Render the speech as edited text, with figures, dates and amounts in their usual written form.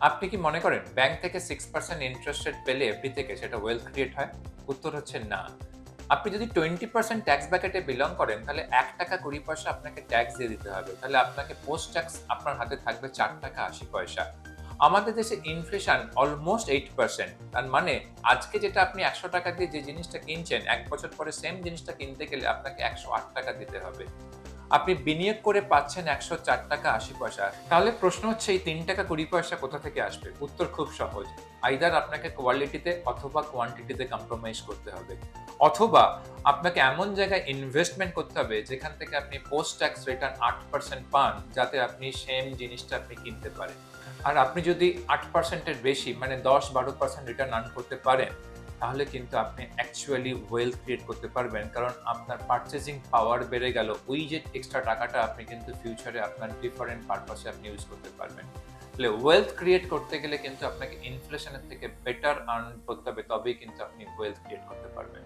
আপনি কি মনে করেন ব্যাংক থেকে 6% ইন্টারেস্ট রেট পেলে এফডি থেকে সেটা ওয়েলথ ক্রিয়েট হয়? উত্তর হচ্ছে না। আপনি যদি 20% ট্যাক্স ব্র্যাকেটে বিলং করেন তাহলে ৳১.২০ আপনাকে ট্যাক্স দিয়ে দিতে হবে। তাহলে আপনাকে পোস্ট ট্যাক্স আপনার হাতে থাকবে ৳৪.৮০। আমাদের দেশে ইনফ্লেশন অলমোস্ট 8%। তার মানে আজকে যেটা আপনি ৳১০০ দিয়ে যে জিনিসটা কিনছেন, ১ বছর পরে সেম জিনিসটা কিনতে গেলে আপনাকে ৳১০৮ দিতে হবে। আপনি বিনিয়োগ করে পাচ্ছেন ৳১০৪.৮০। তাহলে প্রশ্ন হচ্ছে এই ৳৩.২০ কোথা থেকে আসবে? উত্তর খুব সহজ। আইদার আপনাকে কোয়ালিটিতে অথবা কোয়ান্টিটিতে কম্প্রোমাইজ করতে হবে। অথবা আপনাকে এমন জায়গায় ইনভেস্টমেন্ট করতে হবে যেখান থেকে আপনি পোস্ট ট্যাক্স রিটার্ন ৮% পান, যাতে আপনি সেম জিনিসটা আপনি কিনতে পারেন। আর আপনি যদি ৮% এর বেশি মানে ১০-১২% রিটার্ন আর্ন করতে পারেন, তাহলে কিন্তু আপনি অ্যাকচুয়ালি ওয়েলথ ক্রিয়েট করতে পারবেন। কারণ আপনার পারচেজিং পাওয়ার বেড়ে গেল। ওই যে এক্সট্রা টাকাটা আপনি কিন্তু ফিউচারে আপনার ডিফারেন্ট পারপাস এ আপনি ইউজ করতে পারবেন। তাহলে ওয়েলথ ক্রিয়েট করতে গেলে কিন্তু আপনাকে ইনফ্লেশন এর থেকে বেটার আর্ন করতে হবে, তবেই কিন্তু আপনি ওয়েলথ ক্রিয়েট করতে পারবেন।